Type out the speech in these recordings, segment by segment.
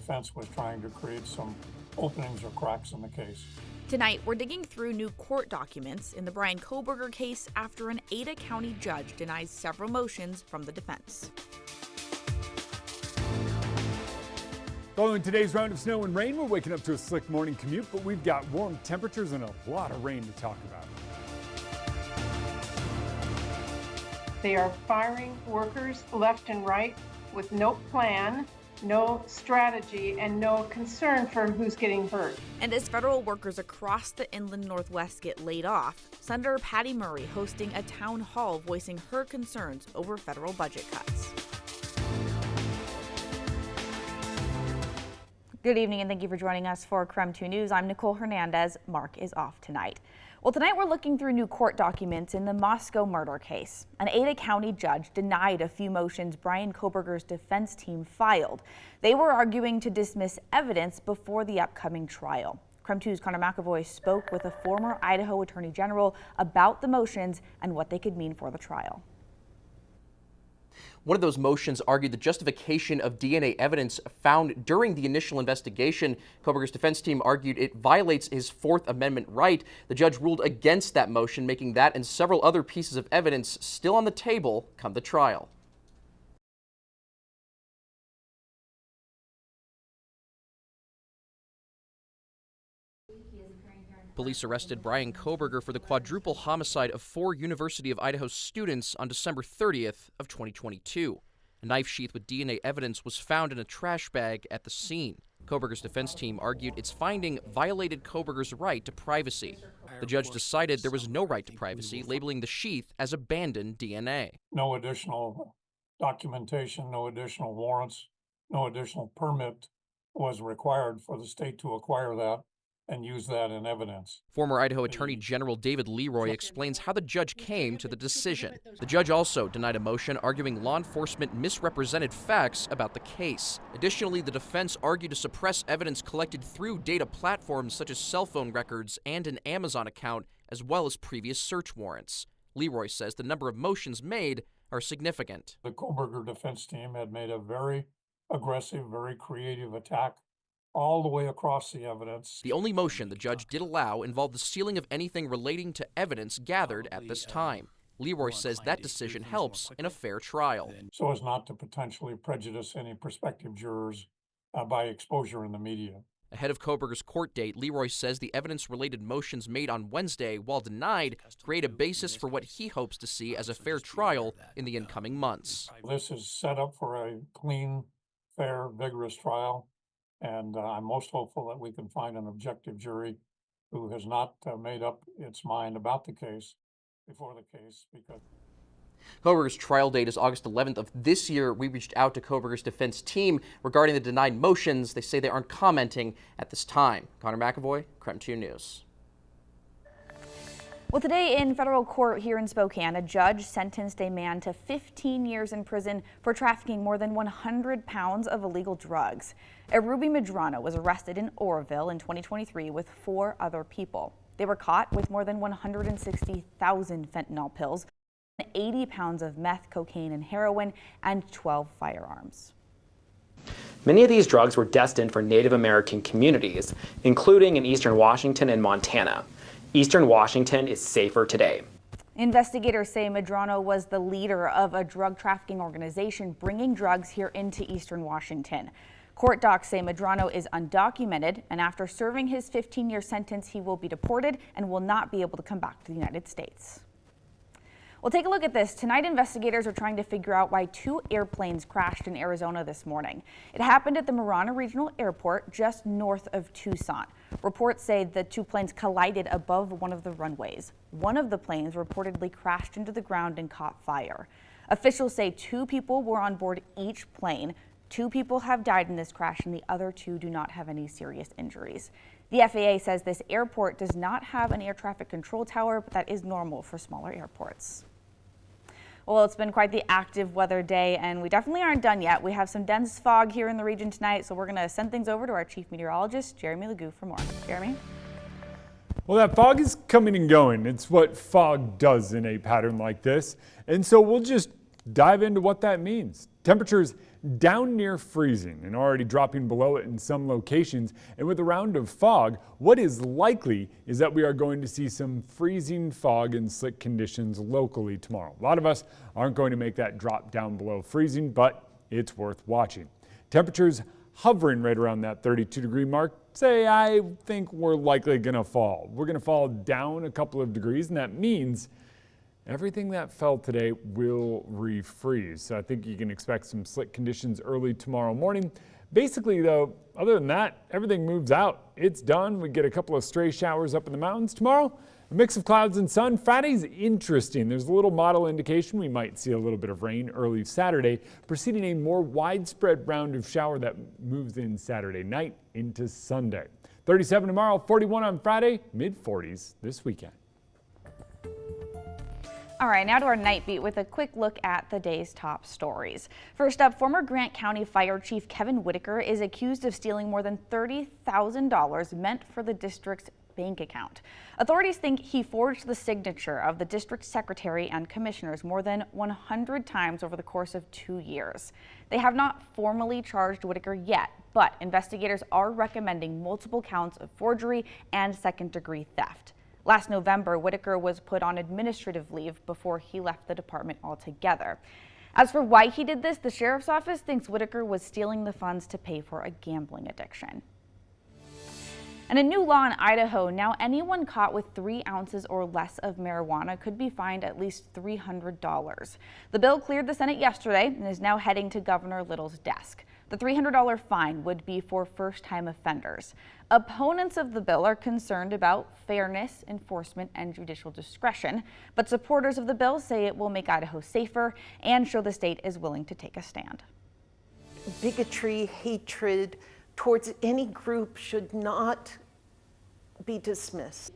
defense was trying to create some openings or cracks in the case. Tonight, we're digging through new court documents in the Brian Kohberger case after an Ada County judge denies several motions from the defense. Following today's round of snow and rain, we're waking up to a slick morning commute, but we've got warm temperatures and a lot of rain to talk about. They are firing workers left and right with no plan, no strategy, and no concern for who's getting hurt. And as federal workers across the inland Northwest get laid off, Senator Patty Murray hosting a town hall voicing her concerns over federal budget cuts. Good evening and thank you for joining us for KREM 2 News. I'm Nicole Hernandez. Mark is off tonight. Well, tonight we're looking through new court documents in the Moscow murder case. An Ada County judge denied a few motions Brian Kohberger's defense team filed. They were arguing to dismiss evidence before the upcoming trial. KREM 2's Connor McAvoy spoke with a former Idaho Attorney General about the motions and what they could mean for the trial. One of those motions argued the justification of DNA evidence found during the initial investigation. Kohberger's defense team argued it violates his Fourth Amendment right. The judge ruled against that motion, making that and several other pieces of evidence still on the table come the trial. Police arrested Brian Kohberger for the quadruple homicide of 4 University of Idaho students on December 30th of 2022. A knife sheath with DNA evidence was found in a trash bag at the scene. Kohberger's defense team argued its finding violated Kohberger's right to privacy. The judge decided there was no right to privacy, labeling the sheath as abandoned DNA. No additional documentation, no additional warrants, no additional permit was required for the state to acquire that and use that in evidence. Former Idaho Attorney General David Leroy explains how the judge came to the decision. The judge also denied a motion arguing law enforcement misrepresented facts about the case. Additionally, the defense argued to suppress evidence collected through data platforms such as cell phone records and an Amazon account, as well as previous search warrants. Leroy says the number of motions made are significant. The Kohberger defense team had made a very aggressive, very creative attack all the way across the evidence. The only motion the judge did allow involved the sealing of anything relating to evidence gathered at this time. Leroy says that decision helps in a fair trial. So as not to potentially prejudice any prospective jurors by exposure in the media. Ahead of Kohberger's court date, Leroy says the evidence-related motions made on Wednesday, while denied, create a basis for what he hopes to see as a fair trial in the incoming months. This is set up for a clean, fair, vigorous trial. And I'm most hopeful that we can find an objective jury who has not made up its mind about the case before the case. Because Kohberger's trial date is August 11th of this year. We reached out to Kohberger's defense team regarding the denied motions. They say they aren't commenting at this time. Connor McAvoy, KREM 2 News. Well, today in federal court here in Spokane, a judge sentenced a man to 15 years in prison for trafficking more than 100 pounds of illegal drugs. Ruby Medrano was arrested in Oroville in 2023 with 4 other people. They were caught with more than 160,000 fentanyl pills, 80 pounds of meth, cocaine, and heroin, and 12 firearms. Many of these drugs were destined for Native American communities, including in eastern Washington and Montana. Eastern Washington is safer today. Investigators say Medrano was the leader of a drug trafficking organization bringing drugs here into eastern Washington. Court docs say Medrano is undocumented, and after serving his 15-year sentence, he will be deported and will not be able to come back to the United States. Well, take a look at this. Tonight, investigators are trying to figure out why 2 airplanes crashed in Arizona this morning. It happened at the Marana Regional Airport just north of Tucson. Reports say the 2 planes collided above one of the runways. One of the planes reportedly crashed into the ground and caught fire. Officials say 2 people were on board each plane. 2 people have died in this crash and the other 2 do not have any serious injuries. The FAA says this airport does not have an air traffic control tower, but that is normal for smaller airports. Well, it's been quite the active weather day, and we definitely aren't done yet. We have some dense fog here in the region tonight, so we're going to send things over to our chief meteorologist, Jeremy Legoo, for more. Jeremy? Well, that fog is coming and going. It's what fog does in a pattern like this. And so we'll just dive into what that means. Temperatures down near freezing and already dropping below it in some locations. And with a round of fog, what is likely is that we are going to see some freezing fog and slick conditions locally tomorrow. A lot of us aren't going to make that drop down below freezing, but it's worth watching. Temperatures hovering right around that 32-degree mark. I think we're likely going to fall. We're going to fall down a couple of degrees, and that means everything that fell today will refreeze. So I think you can expect some slick conditions early tomorrow morning. Basically, though, other than that, everything moves out. It's done. We get a couple of stray showers up in the mountains tomorrow. A mix of clouds and sun. Friday's interesting. There's a little model indication we might see a little bit of rain early Saturday, preceding a more widespread round of shower that moves in Saturday night into Sunday. 37 tomorrow, 41 on Friday, mid-40s this weekend. All right, now to our night beat with a quick look at the day's top stories. First up, former Grant County Fire Chief Kevin Whitaker is accused of stealing more than $30,000 meant for the district's bank account. Authorities think he forged the signature of the district secretary and commissioners more than 100 times over the course of 2 years. They have not formally charged Whitaker yet, but investigators are recommending multiple counts of forgery and second-degree theft. Last November, Whitaker was put on administrative leave before he left the department altogether. As for why he did this, the sheriff's office thinks Whitaker was stealing the funds to pay for a gambling addiction. And a new law in Idaho, now anyone caught with 3 ounces or less of marijuana could be fined at least $300. The bill cleared the Senate yesterday and is now heading to Governor Little's desk. The $300 fine would be for first-time offenders. Opponents of the bill are concerned about fairness, enforcement, and judicial discretion, but supporters of the bill say it will make Idaho safer and show the state is willing to take a stand. Bigotry, hatred towards any group should not be dismissed.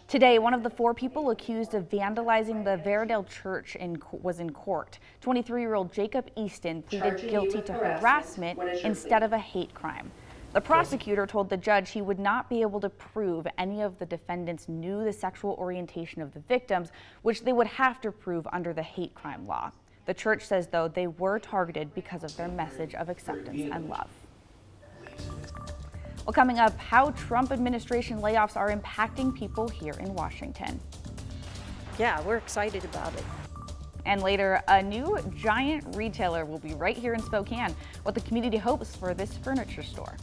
Today, one of the 4 people accused of vandalizing the Veredale Church was in court. 23-year-old Jacob Easton pleaded guilty to harassment instead of a hate crime. The prosecutor told the judge he would not be able to prove any of the defendants knew the sexual orientation of the victims, which they would have to prove under the hate crime law. The church says, though, they were targeted because of their message of acceptance and love. Well, coming up, how Trump administration layoffs are impacting people here in Washington. Yeah, we're excited about it. And later, a new giant retailer will be right here in Spokane. What the community hopes for this furniture store.